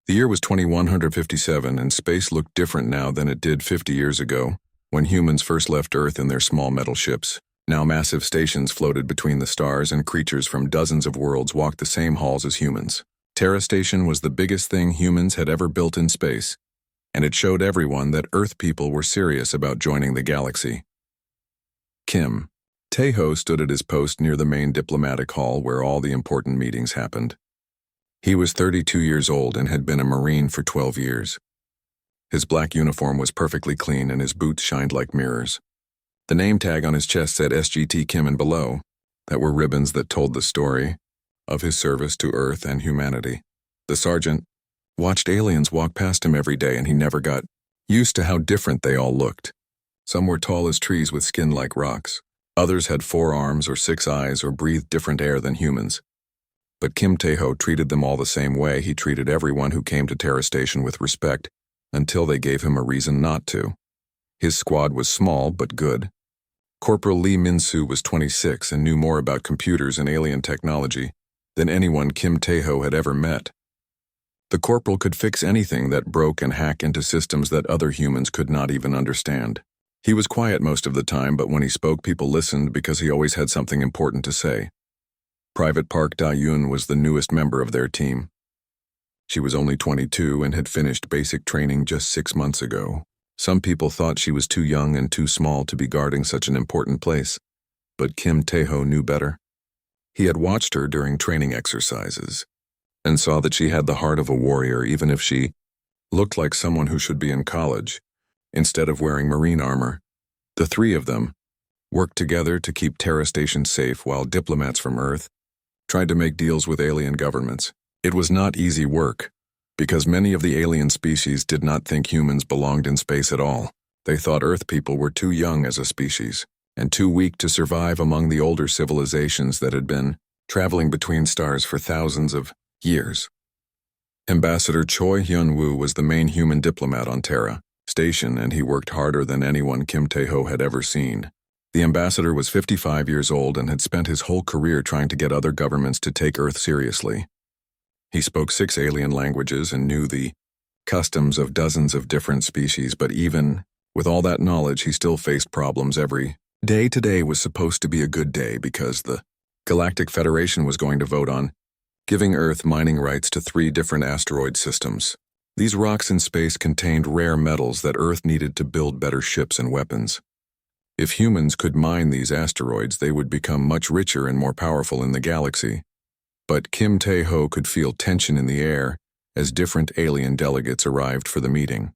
The year was 2157, and space looked different now than it did 50 years ago, when humans first left Earth in their small metal ships. Now massive stations floated between the stars, and creatures from dozens of worlds walked the same halls as humans. Terra Station was the biggest thing humans had ever built in space, and it showed everyone that Earth people were serious about joining the galaxy. Kim Tae-ho stood at his post near the main diplomatic hall where all the important meetings happened. He was 32 years old and had been a Marine for 12 years. His black uniform was perfectly clean and his boots shined like mirrors. The name tag on his chest said SGT Kim and below. That were ribbons that told the story of his service to Earth and humanity. The sergeant watched aliens walk past him every day, and he never got used to how different they all looked. Some were tall as trees with skin like rocks. Others had 4 arms or 6 eyes or breathed different air than humans. But Kim Tae-ho treated them all the same way. He treated everyone who came to Terra Station with respect until they gave him a reason not to. His squad was small but good. Corporal Lee Min-soo was 26 and knew more about computers and alien technology than anyone Kim Tae-ho had ever met. The corporal could fix anything that broke and hack into systems that other humans could not even understand. He was quiet most of the time, but when he spoke, people listened because he always had something important to say. Private Park Da-yoon was the newest member of their team. She was only 22 and had finished basic training just 6 months ago. Some people thought she was too young and too small to be guarding such an important place, but Kim Tae-ho knew better. He had watched her during training exercises and saw that she had the heart of a warrior, even if she looked like someone who should be in college instead of wearing marine armor. The 3 of them worked together to keep Terra Station safe while diplomats from Earth tried to make deals with alien governments. It was not easy work, because many of the alien species did not think humans belonged in space at all. They thought Earth people were too young as a species, and too weak to survive among the older civilizations that had been traveling between stars for thousands of years. Ambassador Choi Hyun-woo was the main human diplomat on Terra Station, and he worked harder than anyone Kim Tae-ho had ever seen. The ambassador was 55 years old and had spent his whole career trying to get other governments to take Earth seriously. He spoke 6 alien languages and knew the customs of dozens of different species, but even with all that knowledge, he still faced problems every day. Today was supposed to be a good day because the Galactic Federation was going to vote on giving Earth mining rights to 3 different asteroid systems. These rocks in space contained rare metals that Earth needed to build better ships and weapons. If humans could mine these asteroids, they would become much richer and more powerful in the galaxy. But Kim Tae-ho could feel tension in the air as different alien delegates arrived for the meeting.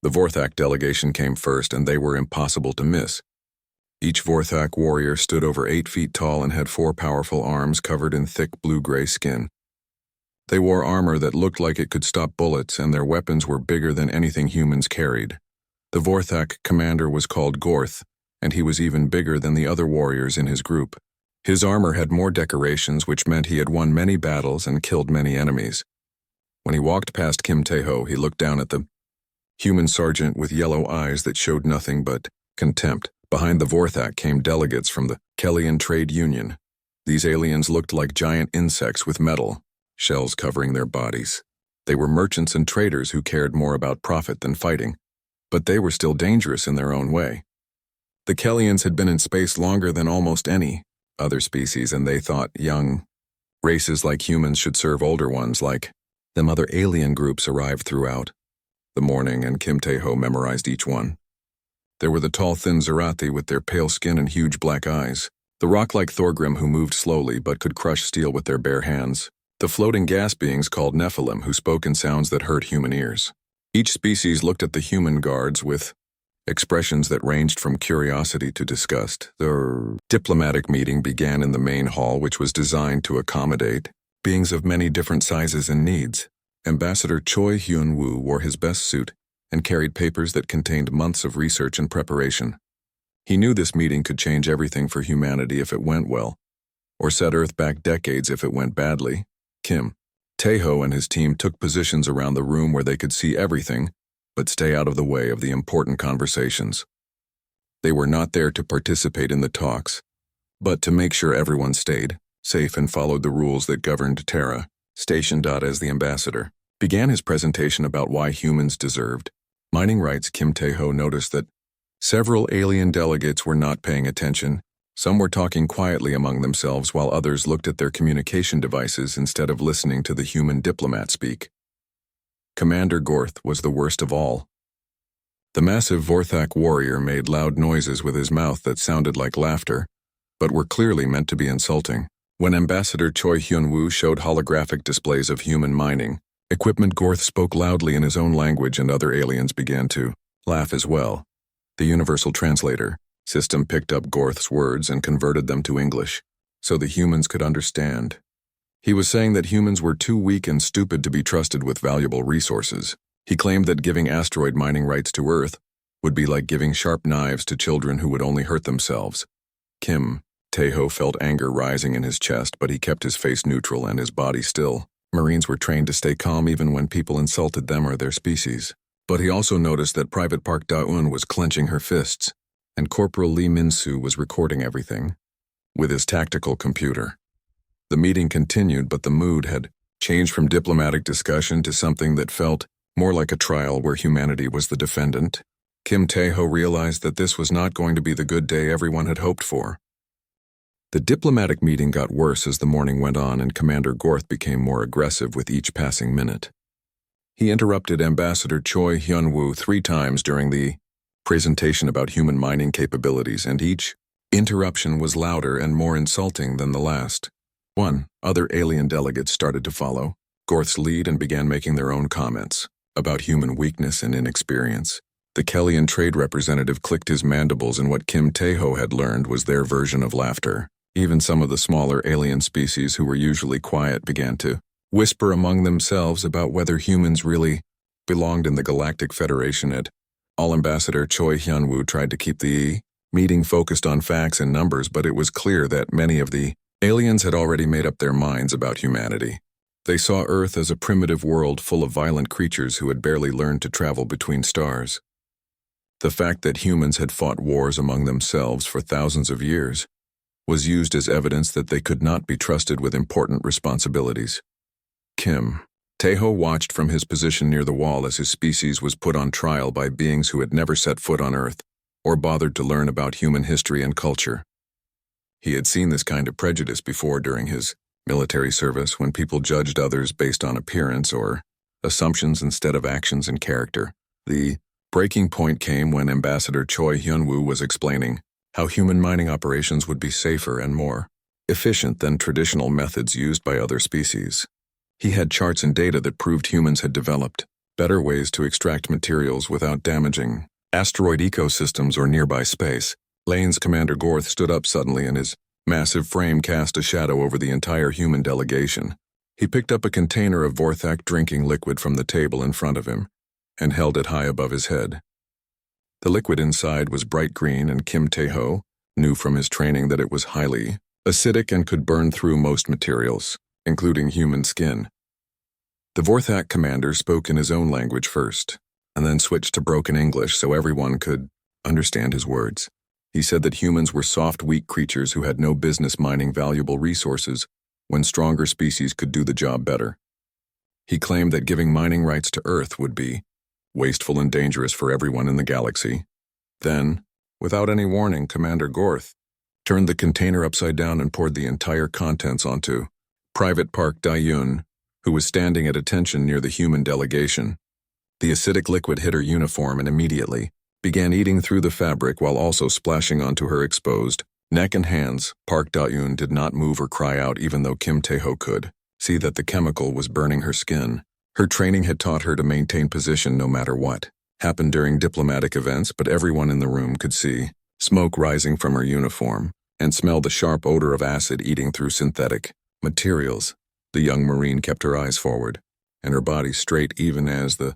The Vorthak delegation came first, and they were impossible to miss. Each Vorthak warrior stood over 8 feet tall and had 4 powerful arms covered in thick blue-gray skin. They wore armor that looked like it could stop bullets, and their weapons were bigger than anything humans carried. The Vorthak commander was called Gorth, and he was even bigger than the other warriors in his group. His armor had more decorations, which meant he had won many battles and killed many enemies. When he walked past Kim Tae-ho, he looked down at the human sergeant with yellow eyes that showed nothing but contempt. Behind the Vorthak came delegates from the Kellyan Trade Union. These aliens looked like giant insects with metal shells covering their bodies. They were merchants and traders who cared more about profit than fighting, but they were still dangerous in their own way. The Kellyans had been in space longer than almost any other species, and they thought young races like humans should serve older ones like them. Other alien groups arrived throughout the morning, and Kim Tae-ho memorized each one. There were the tall, thin Zerati with their pale skin and huge black eyes, the rock-like Thorgrim who moved slowly but could crush steel with their bare hands, the floating gas beings called Nephilim who spoke in sounds that hurt human ears. Each species looked at the human guards with expressions that ranged from curiosity to disgust. The diplomatic meeting began in the main hall, which was designed to accommodate beings of many different sizes and needs. Ambassador Choi Hyun-woo wore his best suit and carried papers that contained months of research and preparation. He knew this meeting could change everything for humanity if it went well, or set Earth back decades if it went badly. Kim Tae-ho and his team took positions around the room where they could see everything but stay out of the way of the important conversations. They were not there to participate in the talks, but to make sure everyone stayed safe and followed the rules that governed Terra Station. As the ambassador began his presentation about why humans deserved mining rights. Kim Tae-ho noticed that several alien delegates were not paying attention. Some were talking quietly among themselves while others looked at their communication devices instead of listening to the human diplomat speak. Commander Gorth was the worst of all. The massive Vorthak warrior made loud noises with his mouth that sounded like laughter, but were clearly meant to be insulting. When Ambassador Choi Hyun-woo showed holographic displays of human mining equipment, Gorth spoke loudly in his own language and other aliens began to laugh as well. The Universal Translator system picked up Gorth's words and converted them to English, so the humans could understand. He was saying that humans were too weak and stupid to be trusted with valuable resources. He claimed that giving asteroid mining rights to Earth would be like giving sharp knives to children who would only hurt themselves. Kim Tae-ho felt anger rising in his chest, but he kept his face neutral and his body still. Marines were trained to stay calm even when people insulted them or their species. But he also noticed that Private Park Da-eun was clenching her fists, and Corporal Lee Min-soo was recording everything with his tactical computer. The meeting continued, but the mood had changed from diplomatic discussion to something that felt more like a trial where humanity was the defendant. Kim Tae-ho realized that this was not going to be the good day everyone had hoped for. The diplomatic meeting got worse as the morning went on and Commander Gorth became more aggressive with each passing minute. He interrupted Ambassador Choi Hyun-woo 3 times during the presentation about human mining capabilities, and each interruption was louder and more insulting than the last. Other alien delegates started to follow Gorth's lead and began making their own comments about human weakness and inexperience. The Kellyan trade representative clicked his mandibles, and what Kim Tae-ho had learned was their version of laughter. Even some of the smaller alien species who were usually quiet began to whisper among themselves about whether humans really belonged in the Galactic Federation. At all, Ambassador Choi Hyun-woo tried to keep the meeting focused on facts and numbers, but it was clear that many of the aliens had already made up their minds about humanity. They saw Earth as a primitive world full of violent creatures who had barely learned to travel between stars. The fact that humans had fought wars among themselves for thousands of years was used as evidence that they could not be trusted with important responsibilities. Kim Tae-ho watched from his position near the wall as his species was put on trial by beings who had never set foot on Earth or bothered to learn about human history and culture. He had seen this kind of prejudice before during his military service, when people judged others based on appearance or assumptions instead of actions and character. The breaking point came when Ambassador Choi Hyun-woo was explaining how human mining operations would be safer and more efficient than traditional methods used by other species. He had charts and data that proved humans had developed better ways to extract materials without damaging asteroid ecosystems or nearby space. Lane's Commander Gorth stood up suddenly, and his massive frame cast a shadow over the entire human delegation. He picked up a container of Vorthak drinking liquid from the table in front of him and held it high above his head. The liquid inside was bright green, and Kim Tae-ho knew from his training that it was highly acidic and could burn through most materials, including human skin. The Vorthak commander spoke in his own language first, and then switched to broken English so everyone could understand his words. He said that humans were soft, weak creatures who had no business mining valuable resources when stronger species could do the job better. He claimed that giving mining rights to Earth would be wasteful and dangerous for everyone in the galaxy. Then, without any warning, Commander Gorth turned the container upside down and poured the entire contents onto Private Park Da-eun, who was standing at attention near the human delegation. The acidic liquid hit her uniform and immediately began eating through the fabric while also splashing onto her exposed neck and hands. Park Da-eun did not move or cry out, even though Kim Tae-ho could see that the chemical was burning her skin. Her training had taught her to maintain position no matter what happened during diplomatic events, but everyone in the room could see smoke rising from her uniform and smell the sharp odor of acid eating through synthetic materials. The young Marine kept her eyes forward and her body straight even as the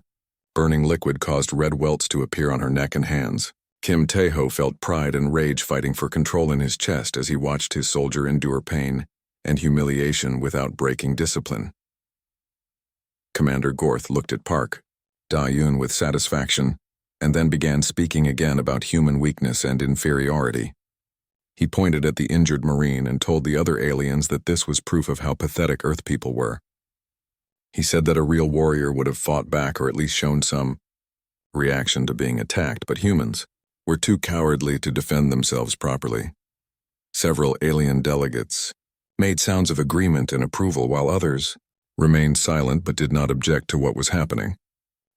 burning liquid caused red welts to appear on her neck and hands. Kim Tae-ho felt pride and rage fighting for control in his chest as he watched his soldier endure pain and humiliation without breaking discipline. Commander Gorth looked at Park Da-eun with satisfaction and then began speaking again about human weakness and inferiority. He pointed at the injured Marine and told the other aliens that this was proof of how pathetic Earth people were. He said that a real warrior would have fought back or at least shown some reaction to being attacked, but humans were too cowardly to defend themselves properly. Several alien delegates made sounds of agreement and approval, while others remained silent but did not object to what was happening.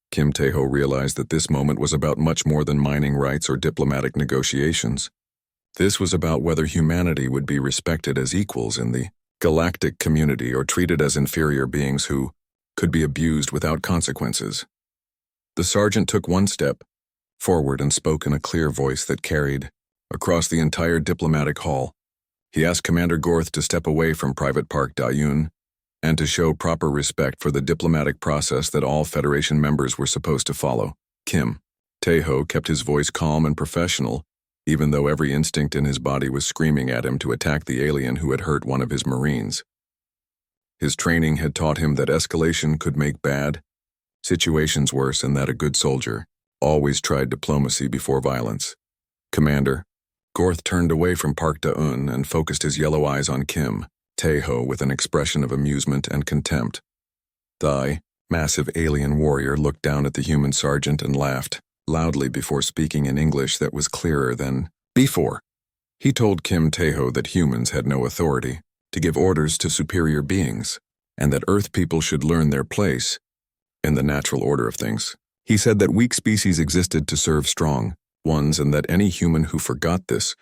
Kim Tae-ho realized that this moment was about much more than mining rights or diplomatic negotiations. This was about whether humanity would be respected as equals in the galactic community or treated as inferior beings who could be abused without consequences. The sergeant took one step forward and spoke in a clear voice that carried across the entire diplomatic hall. He asked Commander Gorth to step away from Private Park Da-Yun and to show proper respect for the diplomatic process that all Federation members were supposed to follow. Kim Tae-ho kept his voice calm and professional, even though every instinct in his body was screaming at him to attack the alien who had hurt one of his Marines. His training had taught him that escalation could make bad situations worse and that a good soldier always tried diplomacy before violence. Commander Gorth turned away from Park Da-un and focused his yellow eyes on Kim Tae-ho with an expression of amusement and contempt. The massive alien warrior looked down at the human sergeant and laughed loudly before speaking in English that was clearer than before. He told Kim Tae-ho that humans had no authority to give orders to superior beings, and that Earth people should learn their place in the natural order of things. He said that weak species existed to serve strong ones and that any human who forgot this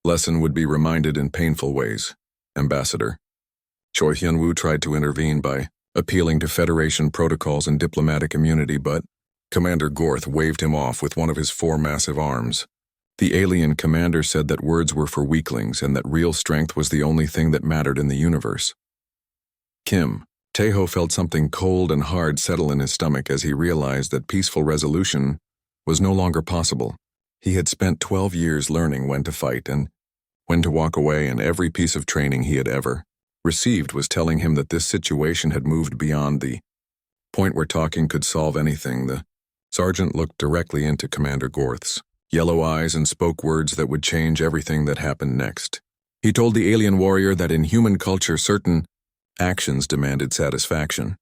lesson would be reminded in painful ways. Ambassador Choi Hyun-woo tried to intervene by appealing to Federation protocols and diplomatic immunity, but Commander Gorth waved him off with one of his 4 massive arms. The alien commander said that words were for weaklings and that real strength was the only thing that mattered in the universe. Kim Tae-ho felt something cold and hard settle in his stomach as he realized that peaceful resolution was no longer possible. He had spent 12 years learning when to fight and when to walk away, and every piece of training he had ever received was telling him that this situation had moved beyond the point where talking could solve anything. The sergeant looked directly into Commander Gorth's yellow eyes and spoke words that would change everything that happened next. He told the alien warrior that in human culture certain actions demanded satisfaction,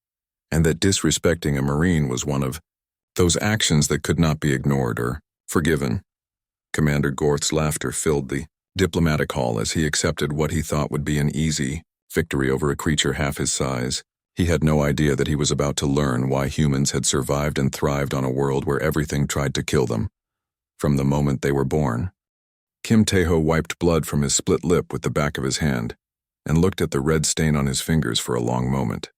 and that disrespecting a Marine was one of those actions that could not be ignored or forgiven. Commander Gorth's laughter filled the diplomatic hall as he accepted what he thought would be an easy victory over a creature half his size. He had no idea that he was about to learn why humans had survived and thrived on a world where everything tried to kill them from the moment they were born. Kim Tae-ho wiped blood from his split lip with the back of his hand and looked at the red stain on his fingers for a long moment.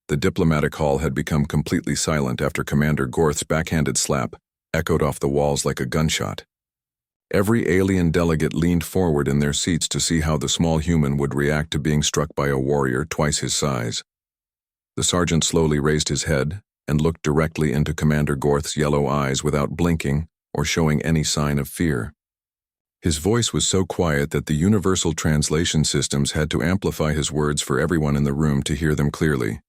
The diplomatic hall had become completely silent after Commander Gorth's backhanded slap echoed off the walls like a gunshot. Every alien delegate leaned forward in their seats to see how the small human would react to being struck by a warrior twice his size. The sergeant slowly raised his head and looked directly into Commander Gorth's yellow eyes without blinking or showing any sign of fear. His voice was so quiet that the universal translation systems had to amplify his words for everyone in the room to hear them clearly.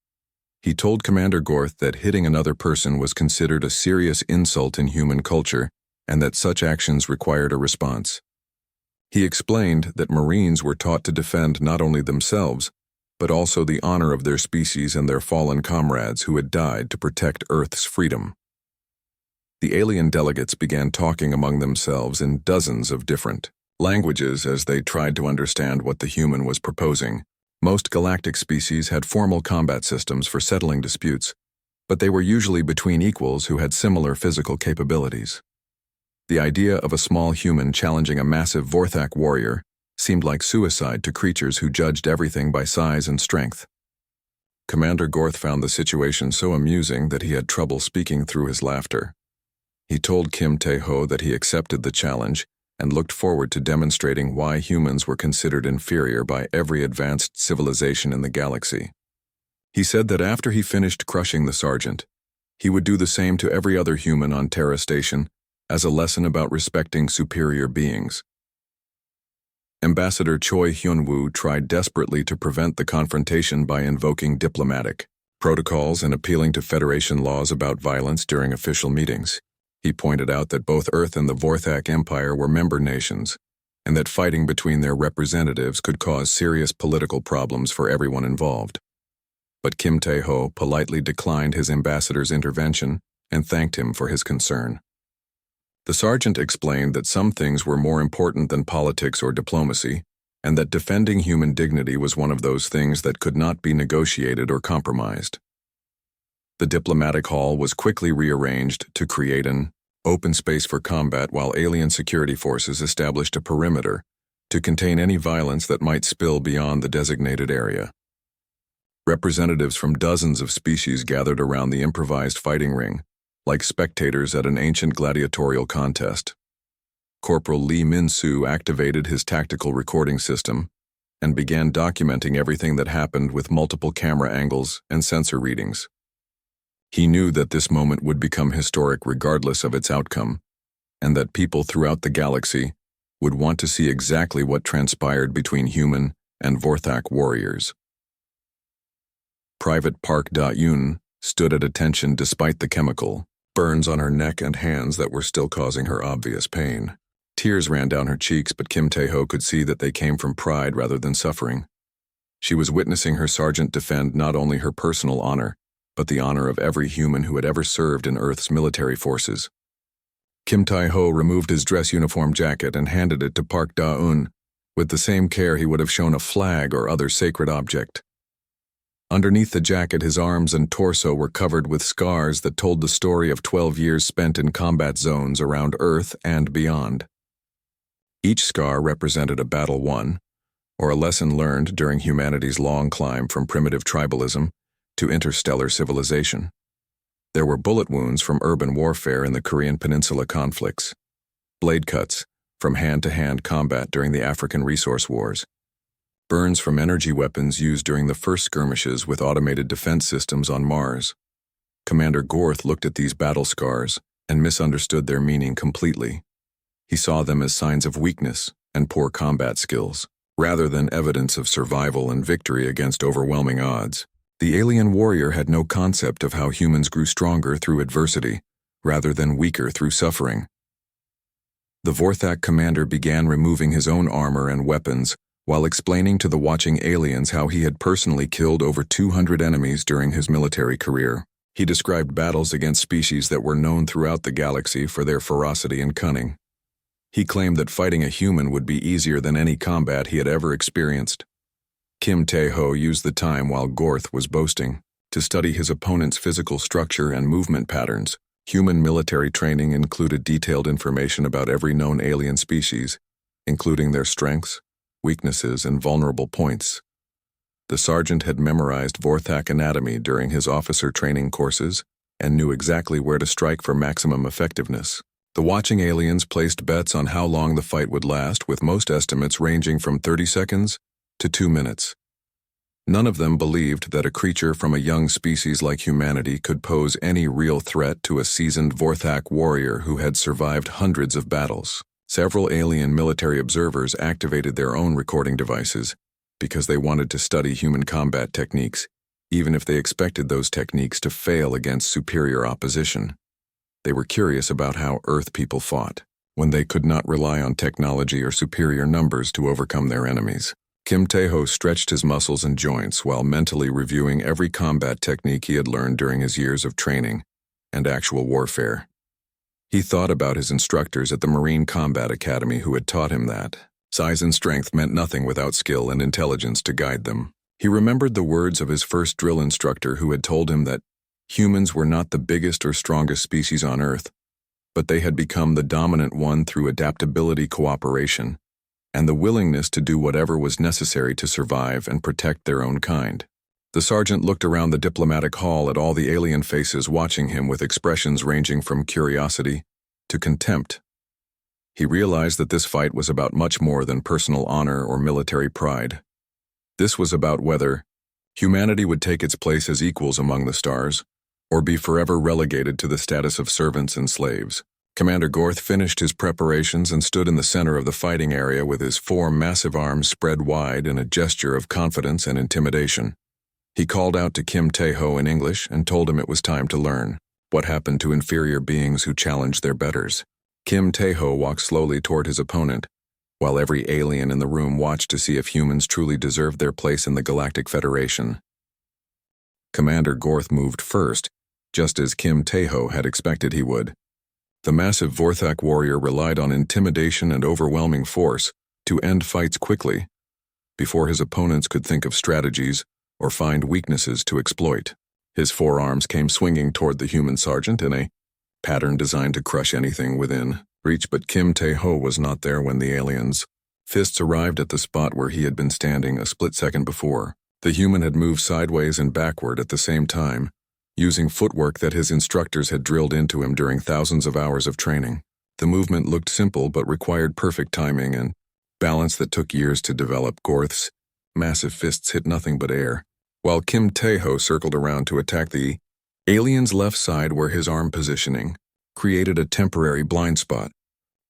He told Commander Gorth that hitting another person was considered a serious insult in human culture and that such actions required a response. He explained that Marines were taught to defend not only themselves, but also the honor of their species and their fallen comrades who had died to protect Earth's freedom. The alien delegates began talking among themselves in dozens of different languages as they tried to understand what the human was proposing. Most galactic species had formal combat systems for settling disputes, but they were usually between equals who had similar physical capabilities. The idea of a small human challenging a massive Vorthak warrior seemed like suicide to creatures who judged everything by size and strength. Commander Gorth found the situation so amusing that he had trouble speaking through his laughter. He told Kim Tae-ho that he accepted the challenge and looked forward to demonstrating why humans were considered inferior by every advanced civilization in the galaxy. He said that after he finished crushing the sergeant, he would do the same to every other human on Terra Station as a lesson about respecting superior beings. Ambassador Choi Hyun-woo tried desperately to prevent the confrontation by invoking diplomatic protocols and appealing to Federation laws about violence during official meetings. He pointed out that both Earth and the Vorthak Empire were member nations, and that fighting between their representatives could cause serious political problems for everyone involved. but Kim Tae-ho politely declined his ambassador's intervention and thanked him for his concern. The sergeant explained that some things were more important than politics or diplomacy, and that defending human dignity was one of those things that could not be negotiated or compromised. The diplomatic hall was quickly rearranged to create an open space for combat while alien security forces established a perimeter to contain any violence that might spill beyond the designated area. Representatives from dozens of species gathered around the improvised fighting ring, like spectators at an ancient gladiatorial contest. Corporal Lee Min-soo activated his tactical recording system and began documenting everything that happened with multiple camera angles and sensor readings. He knew that this moment would become historic regardless of its outcome, and that people throughout the galaxy would want to see exactly what transpired between human and Vorthak warriors. Private Park Da-yoon stood at attention despite the chemical burns on her neck and hands that were still causing her obvious pain. Tears ran down her cheeks, but Kim Tae-ho could see that they came from pride rather than suffering. She was witnessing her sergeant defend not only her personal honor, but the honor of every human who had ever served in Earth's military forces. Kim Tae-ho removed his dress uniform jacket and handed it to Park Da-eun, with the same care he would have shown a flag or other sacred object. Underneath the jacket, his arms and torso were covered with scars that told the story of 12 years spent in combat zones around Earth and beyond. Each scar represented a battle won, or a lesson learned during humanity's long climb from primitive tribalism to interstellar civilization. There were bullet wounds from urban warfare in the Korean Peninsula conflicts, blade cuts from hand-to-hand combat during the African resource wars, burns from energy weapons used during the first skirmishes with automated defense systems on Mars. Commander Gorth looked at these battle scars and misunderstood their meaning completely. He saw them as signs of weakness and poor combat skills, rather than evidence of survival and victory against overwhelming odds. The alien warrior had no concept of how humans grew stronger through adversity, rather than weaker through suffering. The Vorthak commander began removing his own armor and weapons while explaining to the watching aliens how he had personally killed over 200 enemies during his military career. He described battles against species that were known throughout the galaxy for their ferocity and cunning. He claimed that fighting a human would be easier than any combat he had ever experienced. Kim Tae-ho used the time while Gorth was boasting to study his opponent's physical structure and movement patterns. Human military training included detailed information about every known alien species, including their strengths, weaknesses, and vulnerable points. The sergeant had memorized Vorthak anatomy during his officer training courses and knew exactly where to strike for maximum effectiveness. The watching aliens placed bets on how long the fight would last, with most estimates ranging from 30 seconds to 2 minutes. None of them believed that a creature from a young species like humanity could pose any real threat to a seasoned Vorthak warrior who had survived hundreds of battles. Several alien military observers activated their own recording devices because they wanted to study human combat techniques, even if they expected those techniques to fail against superior opposition. They were curious about how Earth people fought when they could not rely on technology or superior numbers to overcome their enemies. Kim Tae-ho stretched his muscles and joints while mentally reviewing every combat technique he had learned during his years of training and actual warfare. He thought about his instructors at the Marine Combat Academy who had taught him that size and strength meant nothing without skill and intelligence to guide them. He remembered the words of his first drill instructor who had told him that humans were not the biggest or strongest species on Earth, but they had become the dominant one through adaptability, cooperation, and the willingness to do whatever was necessary to survive and protect their own kind. The sergeant looked around the diplomatic hall at all the alien faces watching him with expressions ranging from curiosity to contempt. He realized that this fight was about much more than personal honor or military pride. This was about whether humanity would take its place as equals among the stars, or be forever relegated to the status of servants and slaves. Commander Gorth finished his preparations and stood in the center of the fighting area with his 4 massive arms spread wide in a gesture of confidence and intimidation. He called out to Kim Tae-ho in English and told him it was time to learn what happened to inferior beings who challenged their betters. Kim Tae-ho walked slowly toward his opponent, while every alien in the room watched to see if humans truly deserved their place in the Galactic Federation. Commander Gorth moved first, just as Kim Tae-ho had expected he would. The massive Vorthak warrior relied on intimidation and overwhelming force to end fights quickly, before his opponents could think of strategies or find weaknesses to exploit. His forearms came swinging toward the human sergeant in a pattern designed to crush anything within reach, but Kim Tae-ho was not there when the alien's fists arrived at the spot where he had been standing a split second before. The human had moved sideways and backward at the same time, using footwork that his instructors had drilled into him during thousands of hours of training. The movement looked simple but required perfect timing and balance that took years to develop. Gorth's massive fists hit nothing but air, while Kim Tae-ho circled around to attack the alien's left side where his arm positioning created a temporary blind spot.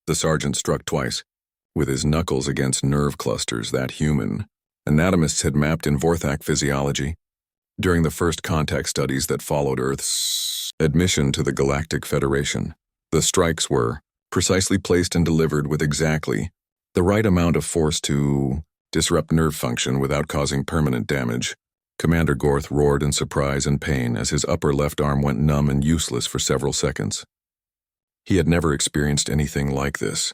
The sergeant struck twice, with his knuckles against nerve clusters that human anatomists had mapped in Vorthak physiology during the first contact studies that followed Earth's admission to the Galactic Federation. The strikes were precisely placed and delivered with exactly the right amount of force to disrupt nerve function without causing permanent damage. Commander Gorth roared in surprise and pain as his upper left arm went numb and useless for several seconds. He had never experienced anything like this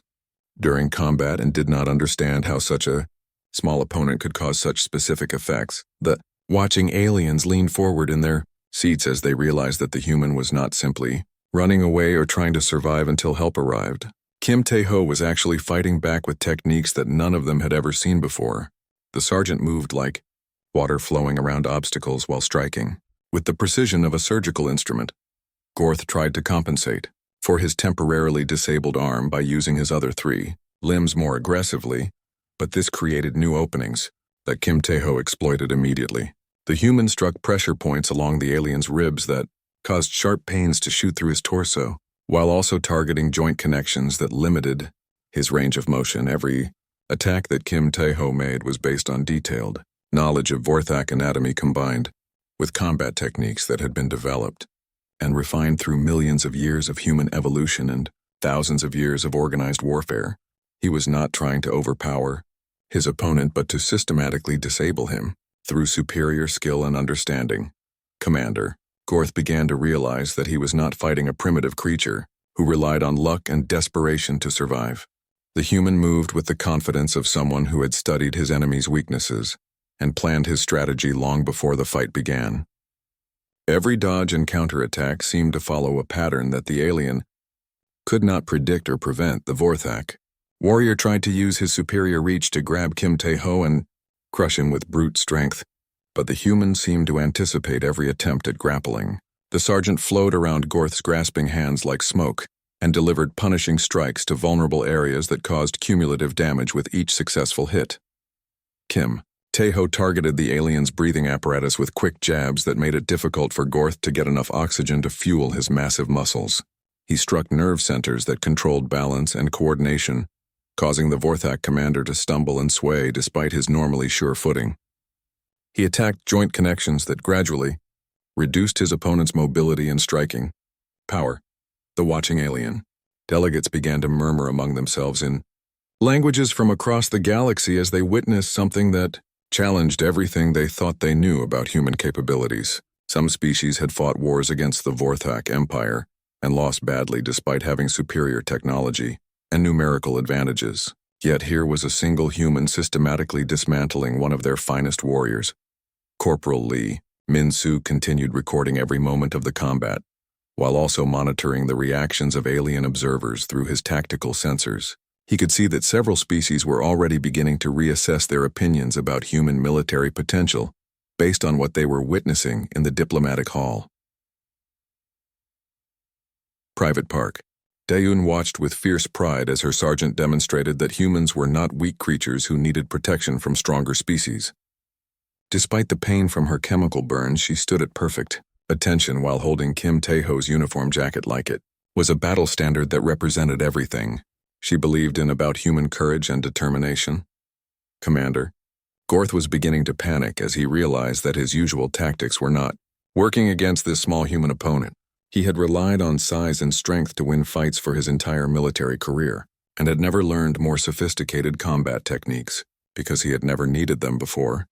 during combat and did not understand how such a small opponent could cause such specific effects. The watching aliens leaned forward in their seats as they realized that the human was not simply running away or trying to survive until help arrived. Kim Tae-ho was actually fighting back with techniques that none of them had ever seen before. The sergeant moved like water flowing around obstacles while striking. With the precision of a surgical instrument, Gorth tried to compensate for his temporarily disabled arm by using his other three limbs more aggressively, but this created new openings that Kim Tae-ho exploited immediately. The human struck pressure points along the alien's ribs that caused sharp pains to shoot through his torso, while also targeting joint connections that limited his range of motion. Every attack that Kim Tae-ho made was based on detailed knowledge of Vorthak anatomy combined with combat techniques that had been developed and refined through millions of years of human evolution and thousands of years of organized warfare. He was not trying to overpower his opponent but to systematically disable him through superior skill and understanding. Commander Gorth began to realize that he was not fighting a primitive creature who relied on luck and desperation to survive. The human moved with the confidence of someone who had studied his enemy's weaknesses and planned his strategy long before the fight began. Every dodge and counterattack seemed to follow a pattern that the alien could not predict or prevent. The Vorthak warrior tried to use his superior reach to grab Kim Tae-ho and crush him with brute strength, but the human seemed to anticipate every attempt at grappling. The sergeant flowed around Gorth's grasping hands like smoke and delivered punishing strikes to vulnerable areas that caused cumulative damage with each successful hit. Kim Tae-ho targeted the alien's breathing apparatus with quick jabs that made it difficult for Gorth to get enough oxygen to fuel his massive muscles. He struck nerve centers that controlled balance and coordination, causing the Vorthak commander to stumble and sway despite his normally sure footing. He attacked joint connections that gradually reduced his opponent's mobility and striking power. The watching alien delegates began to murmur among themselves in languages from across the galaxy as they witnessed something that challenged everything they thought they knew about human capabilities. Some species had fought wars against the Vorthak Empire and lost badly despite having superior technology and numerical advantages. Yet here was a single human systematically dismantling one of their finest warriors. Corporal Lee Min-soo continued recording every moment of the combat, while also monitoring the reactions of alien observers through his tactical sensors. He could see that several species were already beginning to reassess their opinions about human military potential based on what they were witnessing in the diplomatic hall. Private Park. Daeun watched with fierce pride as her sergeant demonstrated that humans were not weak creatures who needed protection from stronger species. Despite the pain from her chemical burns, she stood at perfect attention while holding Kim Tae-ho's uniform jacket like it was a battle standard that represented everything she believed in about human courage and determination. Commander Gorth was beginning to panic as he realized that his usual tactics were not working against this small human opponent. He had relied on size and strength to win fights for his entire military career, and had never learned more sophisticated combat techniques because he had never needed them before.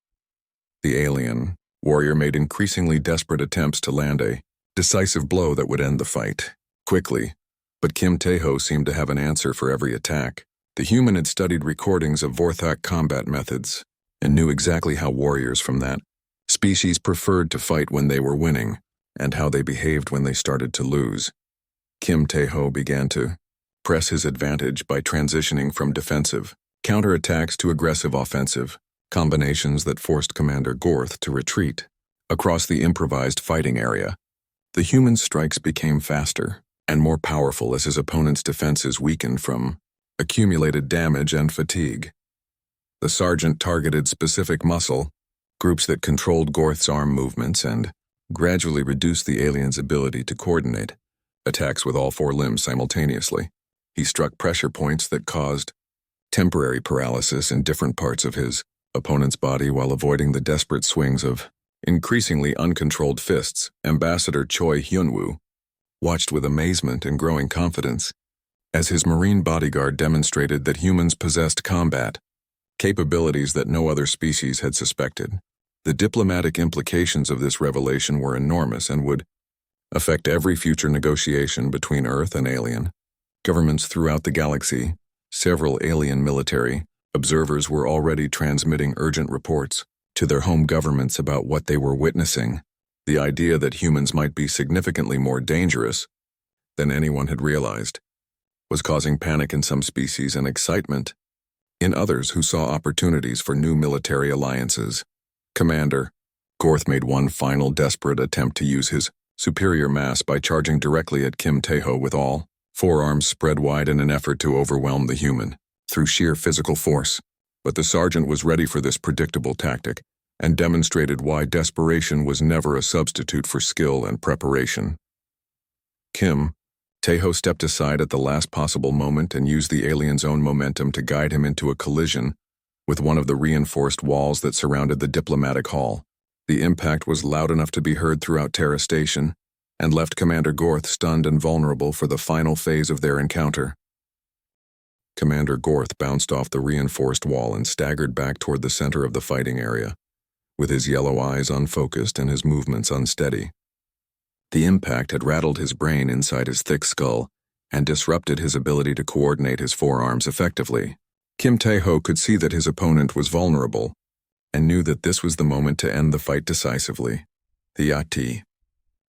The alien Warrior made increasingly desperate attempts to land a decisive blow that would end the fight quickly, but Kim Tae-ho seemed to have an answer for every attack. The human had studied recordings of Vorthak combat methods and knew exactly how warriors from that species preferred to fight when they were winning and how they behaved when they started to lose. Kim Tae-ho began to press his advantage by transitioning from defensive counterattacks to aggressive offensive combinations that forced Commander Gorth to retreat across the improvised fighting area. The human's strikes became faster and more powerful as his opponent's defenses weakened from accumulated damage and fatigue. The sergeant targeted specific muscle groups that controlled Gorth's arm movements and gradually reduced the alien's ability to coordinate attacks with all four limbs simultaneously. He struck pressure points that caused temporary paralysis in different parts of his opponent's body while avoiding the desperate swings of increasingly uncontrolled fists. Ambassador Choi Hyunwoo watched with amazement and growing confidence as his Marine bodyguard demonstrated that humans possessed combat capabilities that no other species had suspected. The diplomatic implications of this revelation were enormous and would affect every future negotiation between Earth and alien governments throughout the galaxy. Several alien military observers were already transmitting urgent reports to their home governments about what they were witnessing. The idea that humans might be significantly more dangerous than anyone had realized was causing panic in some species and excitement in others who saw opportunities for new military alliances. Commander Gorth made one final desperate attempt to use his superior mass by charging directly at Kim Tae-ho with all four arms spread wide in an effort to overwhelm the human through sheer physical force. But the sergeant was ready for this predictable tactic and demonstrated why desperation was never a substitute for skill and preparation. Kim Tae-ho stepped aside at the last possible moment and used the alien's own momentum to guide him into a collision with one of the reinforced walls that surrounded the diplomatic hall. The impact was loud enough to be heard throughout Terra Station and left Commander Gorth stunned and vulnerable for the final phase of their encounter. Commander Gorth bounced off the reinforced wall and staggered back toward the center of the fighting area, with his yellow eyes unfocused and his movements unsteady. The impact had rattled his brain inside his thick skull and disrupted his ability to coordinate his forearms effectively. Kim Tae-ho could see that his opponent was vulnerable and knew that this was the moment to end the fight decisively. The Yati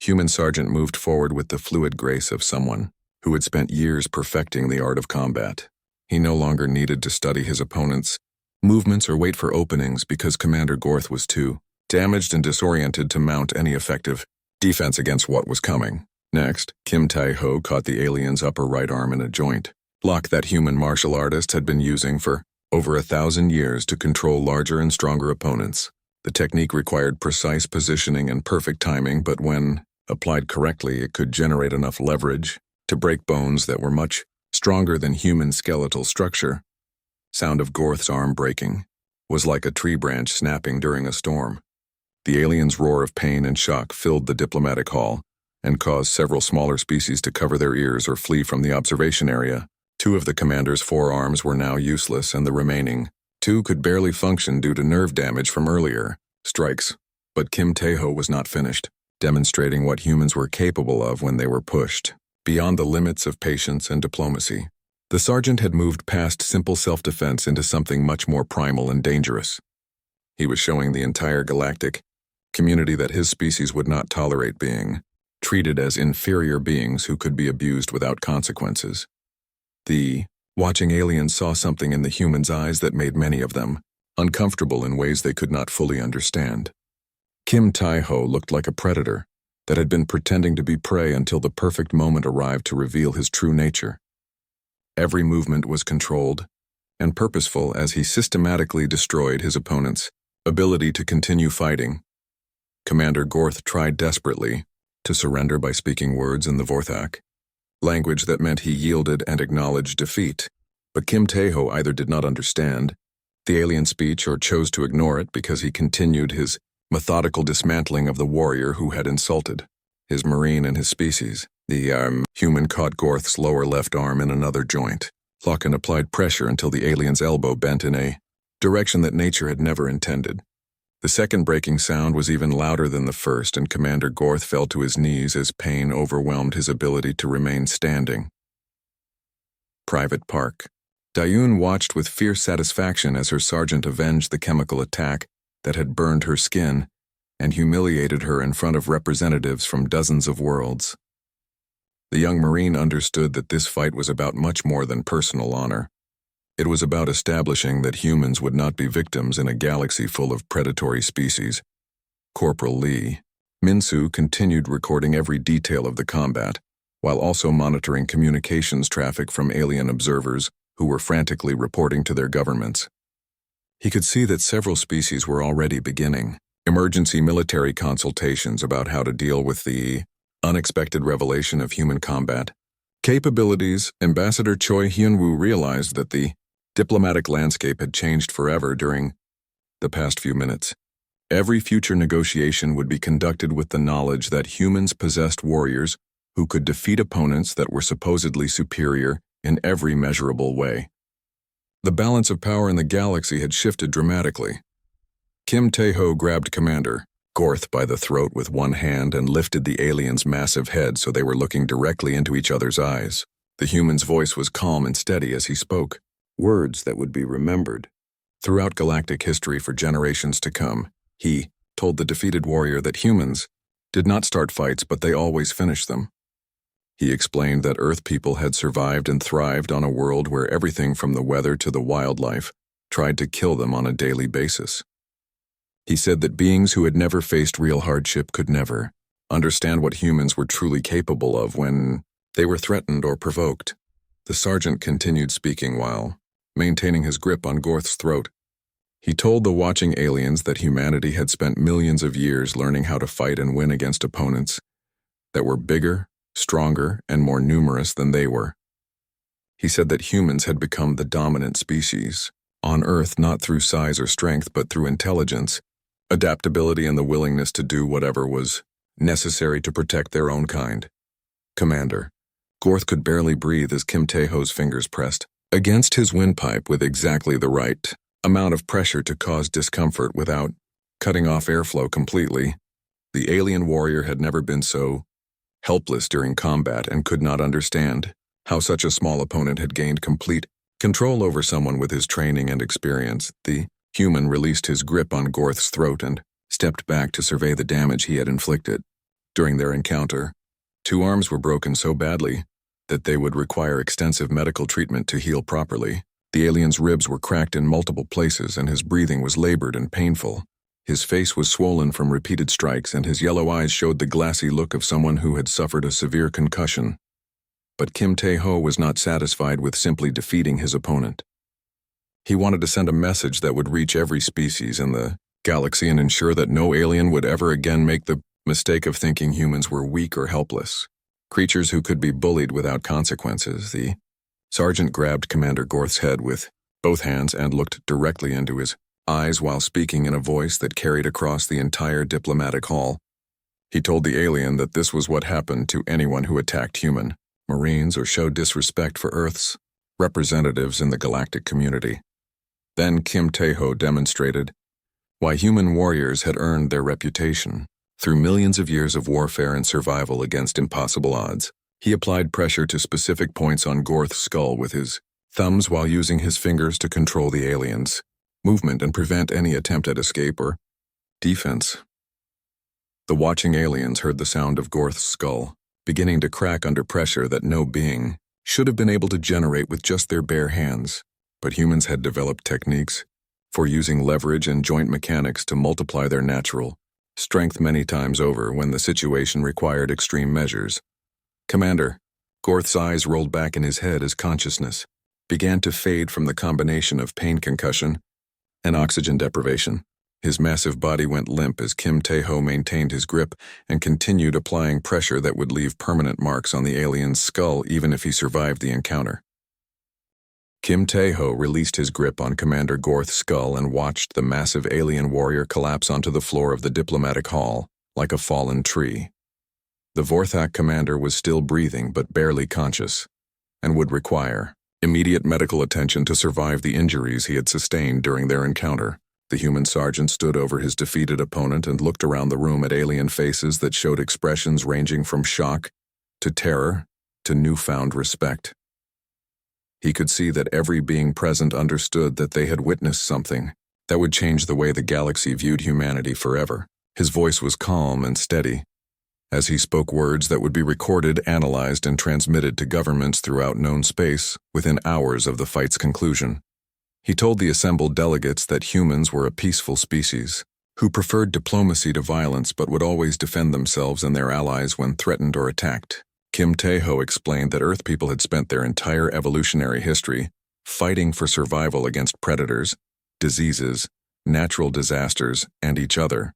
human sergeant moved forward with the fluid grace of someone who had spent years perfecting the art of combat. He no longer needed to study his opponent's movements or wait for openings because Commander Gorth was too damaged and disoriented to mount any effective defense against what was coming. Next, Kim Tae-ho caught the alien's upper right arm in a joint lock that human martial artist had been using for over 1,000 years to control larger and stronger opponents. The technique required precise positioning and perfect timing, but when applied correctly, it could generate enough leverage to break bones that were much stronger than human skeletal structure. Sound of Gorth's arm breaking was like a tree branch snapping during a storm. The alien's roar of pain and shock filled the diplomatic hall and caused several smaller species to cover their ears or flee from the observation area. Two of the commander's forearms were now useless, and the remaining two could barely function due to nerve damage from earlier strikes. But Kim Tae-ho was not finished, demonstrating what humans were capable of when they were pushed beyond the limits of patience and diplomacy. The sergeant had moved past simple self-defense into something much more primal and dangerous. He was showing the entire galactic community that his species would not tolerate being treated as inferior beings who could be abused without consequences. The watching aliens saw something in the humans' eyes that made many of them uncomfortable in ways they could not fully understand. Kim Tae-ho looked like a predator that had been pretending to be prey until the perfect moment arrived to reveal his true nature. Every movement was controlled and purposeful as he systematically destroyed his opponent's ability to continue fighting. Commander Gorth tried desperately to surrender by speaking words in the Vorthak language that meant he yielded and acknowledged defeat, but Kim Tae-ho either did not understand the alien speech or chose to ignore it because he continued his methodical dismantling of the warrior who had insulted his marine and his species. The human caught Gorth's lower left arm in another joint, lock and applied pressure until the alien's elbow bent in a direction that nature had never intended. The second breaking sound was even louder than the first, and Commander Gorth fell to his knees as pain overwhelmed his ability to remain standing. Private Park. Dayun watched with fierce satisfaction as her sergeant avenged the chemical attack that had burned her skin and humiliated her in front of representatives from dozens of worlds. The young Marine understood that this fight was about much more than personal honor. It was about establishing that humans would not be victims in a galaxy full of predatory species. Corporal Lee. Minsu continued recording every detail of the combat, while also monitoring communications traffic from alien observers who were frantically reporting to their governments. He could see that several species were already beginning emergency military consultations about how to deal with the unexpected revelation of human combat capabilities. Ambassador Choi Hyun-woo realized that the diplomatic landscape had changed forever during the past few minutes. Every future negotiation would be conducted with the knowledge that humans possessed warriors who could defeat opponents that were supposedly superior in every measurable way. The balance of power in the galaxy had shifted dramatically. Kim Tae-ho grabbed Commander Gorth by the throat with one hand and lifted the alien's massive head so they were looking directly into each other's eyes. The human's voice was calm and steady as he spoke, words that would be remembered throughout galactic history for generations to come. He told the defeated warrior that humans did not start fights, but they always finished them. He explained that Earth people had survived and thrived on a world where everything from the weather to the wildlife tried to kill them on a daily basis. He said that beings who had never faced real hardship could never understand what humans were truly capable of when they were threatened or provoked. The sergeant continued speaking while maintaining his grip on Gorth's throat. He told the watching aliens that humanity had spent millions of years learning how to fight and win against opponents that were bigger, stronger, and more numerous than they were. He said that humans had become the dominant species on Earth, not through size or strength, but through intelligence, adaptability, and the willingness to do whatever was necessary to protect their own kind. Commander Gorth could barely breathe as Kim Tae-ho's fingers pressed against his windpipe with exactly the right amount of pressure to cause discomfort without cutting off airflow completely. The alien warrior had never been so helpless during combat and could not understand how such a small opponent had gained complete control over someone with his training and experience. The human released his grip on Gorth's throat and stepped back to survey the damage he had inflicted. During their encounter, 2 arms were broken so badly that they would require extensive medical treatment to heal properly. The alien's ribs were cracked in multiple places and his breathing was labored and painful. His face was swollen from repeated strikes and his yellow eyes showed the glassy look of someone who had suffered a severe concussion. But Kim Tae-ho was not satisfied with simply defeating his opponent. He wanted to send a message that would reach every species in the galaxy and ensure that no alien would ever again make the mistake of thinking humans were weak or helpless, creatures who could be bullied without consequences. The sergeant grabbed Commander Gorth's head with both hands and looked directly into his eyes while speaking in a voice that carried across the entire diplomatic hall. He told the alien that this was what happened to anyone who attacked human Marines or showed disrespect for Earth's representatives in the galactic community. Then Kim Tae-ho demonstrated why human warriors had earned their reputation. Through millions of years of warfare and survival against impossible odds, he applied pressure to specific points on Gorth's skull with his thumbs while using his fingers to control the alien's movement and prevent any attempt at escape or defense. The watching aliens heard the sound of Gorth's skull beginning to crack under pressure that no being should have been able to generate with just their bare hands, but humans had developed techniques for using leverage and joint mechanics to multiply their natural strength many times over when the situation required extreme measures. Commander Gorth's eyes rolled back in his head as consciousness began to fade from the combination of pain, concussion, and oxygen deprivation. His massive body went limp as Kim Tae-ho maintained his grip and continued applying pressure that would leave permanent marks on the alien's skull even if he survived the encounter. Kim Tae-ho released his grip on Commander Gorth's skull and watched the massive alien warrior collapse onto the floor of the diplomatic hall like a fallen tree. The Vorthak commander was still breathing but barely conscious and would require immediate medical attention to survive the injuries he had sustained during their encounter. The human sergeant stood over his defeated opponent and looked around the room at alien faces that showed expressions ranging from shock to terror to newfound respect. He could see that every being present understood that they had witnessed something that would change the way the galaxy viewed humanity forever. His voice was calm and steady, as he spoke words that would be recorded, analyzed, and transmitted to governments throughout known space within hours of the fight's conclusion. He told the assembled delegates that humans were a peaceful species, who preferred diplomacy to violence but would always defend themselves and their allies when threatened or attacked. Kim Tae-ho explained that Earth people had spent their entire evolutionary history fighting for survival against predators, diseases, natural disasters, and each other.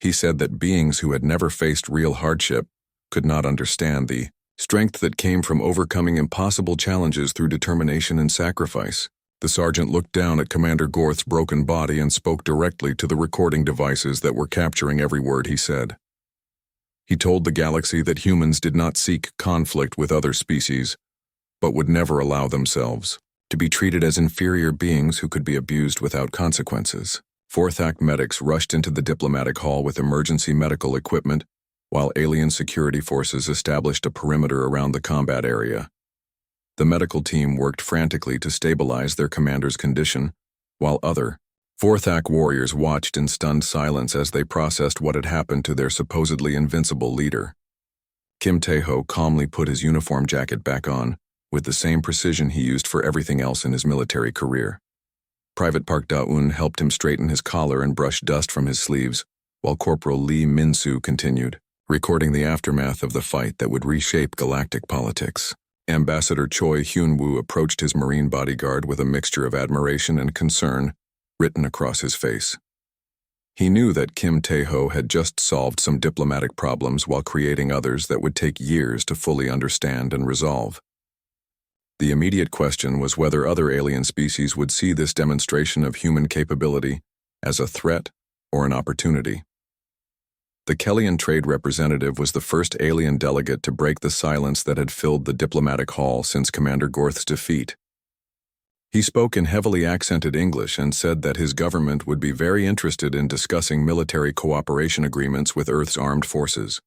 He said that beings who had never faced real hardship could not understand the strength that came from overcoming impossible challenges through determination and sacrifice. The sergeant looked down at Commander Gorth's broken body and spoke directly to the recording devices that were capturing every word he said. He told the galaxy that humans did not seek conflict with other species, but would never allow themselves to be treated as inferior beings who could be abused without consequences. Fourth Act medics rushed into the diplomatic hall with emergency medical equipment, while alien security forces established a perimeter around the combat area. The medical team worked frantically to stabilize their commander's condition, while other Fourth Act warriors watched in stunned silence as they processed what had happened to their supposedly invincible leader. Kim Tae-ho calmly put his uniform jacket back on, with the same precision he used for everything else in his military career. Private Park Da-eun helped him straighten his collar and brush dust from his sleeves, while Corporal Lee Min-soo continued, recording the aftermath of the fight that would reshape galactic politics. Ambassador Choi Hyun-woo approached his Marine bodyguard with a mixture of admiration and concern written across his face. He knew that Kim Tae-ho had just solved some diplomatic problems while creating others that would take years to fully understand and resolve. The immediate question was whether other alien species would see this demonstration of human capability as a threat or an opportunity. The Kellyan trade representative was the first alien delegate to break the silence that had filled the diplomatic hall since Commander Gorth's defeat. He spoke in heavily accented English and said that his government would be very interested in discussing military cooperation agreements with Earth's armed forces.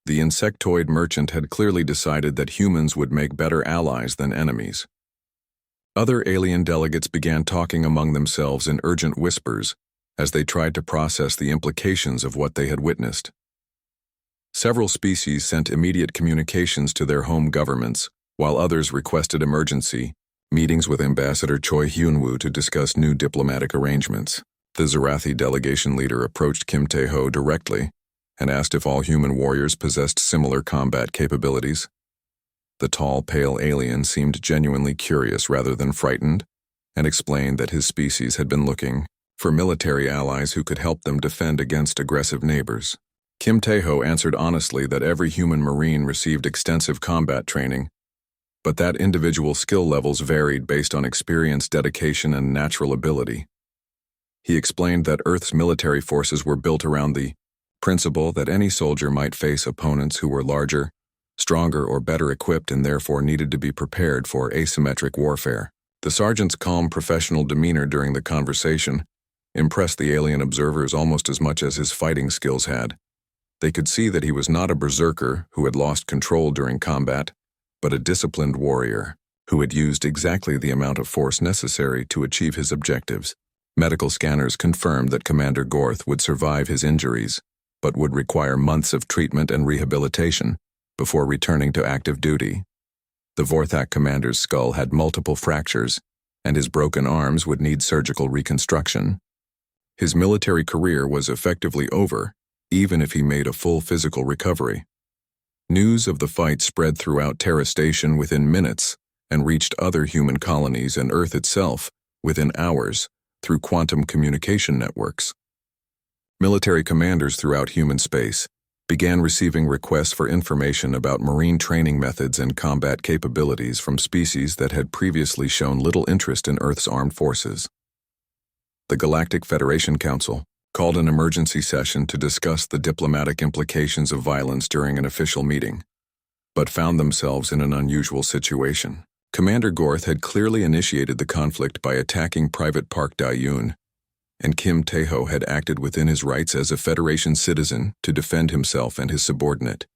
The insectoid merchant had clearly decided that humans would make better allies than enemies. Other alien delegates began talking among themselves in urgent whispers as they tried to process the implications of what they had witnessed. Several species sent immediate communications to their home governments, while others requested emergency meetings with Ambassador Choi Hyun-woo to discuss new diplomatic arrangements. The Zarathi delegation leader approached Kim Tae-ho directly and asked if all human warriors possessed similar combat capabilities. The tall, pale alien seemed genuinely curious rather than frightened, and explained that his species had been looking for military allies who could help them defend against aggressive neighbors. Kim Tae-ho answered honestly that every human Marine received extensive combat training, but that individual skill levels varied based on experience, dedication, and natural ability. He explained that Earth's military forces were built around the principle that any soldier might face opponents who were larger, stronger, or better equipped and therefore needed to be prepared for asymmetric warfare. The sergeant's calm professional demeanor during the conversation impressed the alien observers almost as much as his fighting skills had. They could see that he was not a berserker who had lost control during combat, but a disciplined warrior who had used exactly the amount of force necessary to achieve his objectives. Medical scanners confirmed that Commander Gorth would survive his injuries, but would require months of treatment and rehabilitation before returning to active duty. The Vorthak commander's skull had multiple fractures, and his broken arms would need surgical reconstruction. His military career was effectively over, even if he made a full physical recovery. News of the fight spread throughout Terra Station within minutes and reached other human colonies and Earth itself within hours through quantum communication networks. Military commanders throughout human space began receiving requests for information about Marine training methods and combat capabilities from species that had previously shown little interest in Earth's armed forces. The Galactic Federation Council called an emergency session to discuss the diplomatic implications of violence during an official meeting, but found themselves in an unusual situation. Commander Gorth had clearly initiated the conflict by attacking Private Park Da-eun, and Kim Tae-ho had acted within his rights as a Federation citizen to defend himself and his subordinate.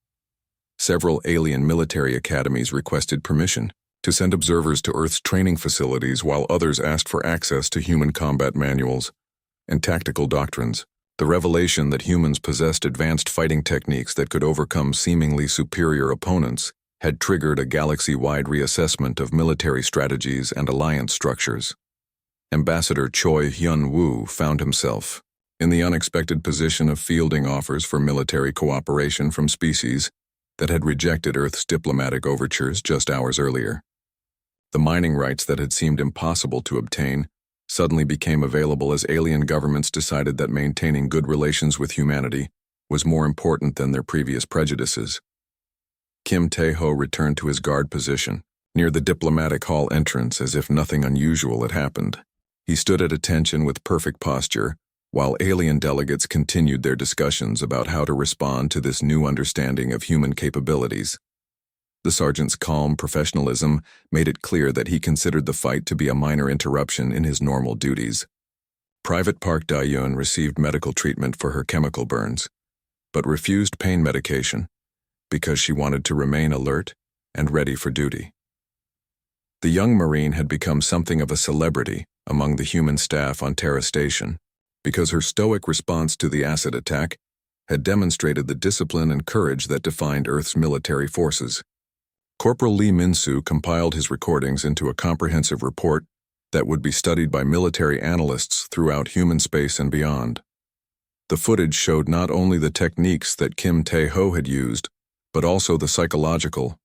Several alien military academies requested permission to send observers to Earth's training facilities, while others asked for access to human combat manuals and tactical doctrines. The revelation that humans possessed advanced fighting techniques that could overcome seemingly superior opponents had triggered a galaxy-wide reassessment of military strategies and alliance structures. Ambassador Choi Hyun-woo found himself in the unexpected position of fielding offers for military cooperation from species that had rejected Earth's diplomatic overtures just hours earlier. The mining rights that had seemed impossible to obtain suddenly became available as alien governments decided that maintaining good relations with humanity was more important than their previous prejudices. Kim Tae-ho returned to his guard position near the diplomatic hall entrance as if nothing unusual had happened. He stood at attention with perfect posture, while alien delegates continued their discussions about how to respond to this new understanding of human capabilities. The sergeant's calm professionalism made it clear that he considered the fight to be a minor interruption in his normal duties. Private Park Da-yoon received medical treatment for her chemical burns, but refused pain medication because she wanted to remain alert and ready for duty. The young Marine had become something of a celebrity among the human staff on Terra Station because her stoic response to the acid attack had demonstrated the discipline and courage that defined Earth's military forces. Corporal Lee Min-soo compiled his recordings into a comprehensive report that would be studied by military analysts throughout human space and beyond. The footage showed not only the techniques that Kim Tae-ho had used, but also the psychological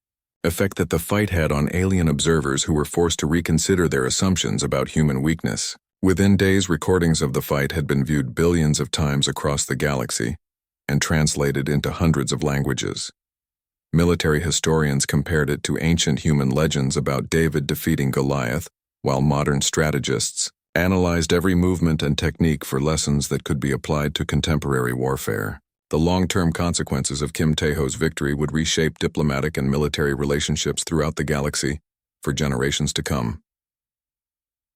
effect that the fight had on alien observers who were forced to reconsider their assumptions about human weakness. Within days, recordings of the fight had been viewed billions of times across the galaxy and translated into hundreds of languages. Military historians compared it to ancient human legends about David defeating Goliath, while modern strategists analyzed every movement and technique for lessons that could be applied to contemporary warfare. The long-term consequences of Kim Tae-ho's victory would reshape diplomatic and military relationships throughout the galaxy for generations to come.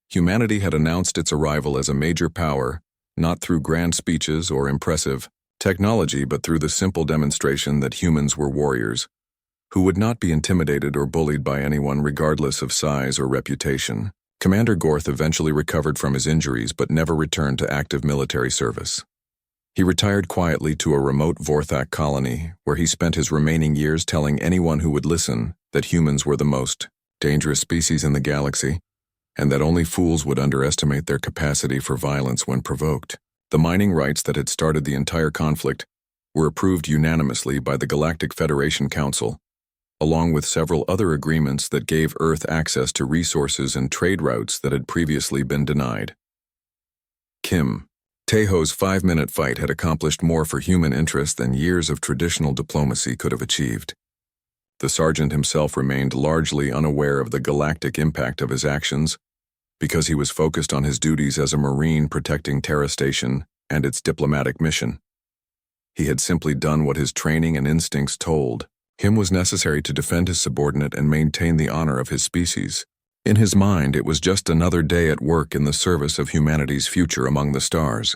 Humanity had announced its arrival as a major power, not through grand speeches or impressive technology, but through the simple demonstration that humans were warriors, who would not be intimidated or bullied by anyone regardless of size or reputation. Commander Gorth eventually recovered from his injuries but never returned to active military service. He retired quietly to a remote Vorthak colony, where he spent his remaining years telling anyone who would listen that humans were the most dangerous species in the galaxy, and that only fools would underestimate their capacity for violence when provoked. The mining rights that had started the entire conflict were approved unanimously by the Galactic Federation Council, along with several other agreements that gave Earth access to resources and trade routes that had previously been denied. Kim Tae-ho's 5-minute fight had accomplished more for human interest than years of traditional diplomacy could have achieved. The sergeant himself remained largely unaware of the galactic impact of his actions because he was focused on his duties as a Marine protecting Terra Station and its diplomatic mission. He had simply done what his training and instincts told him was necessary to defend his subordinate and maintain the honor of his species. In his mind, it was just another day at work in the service of humanity's future among the stars.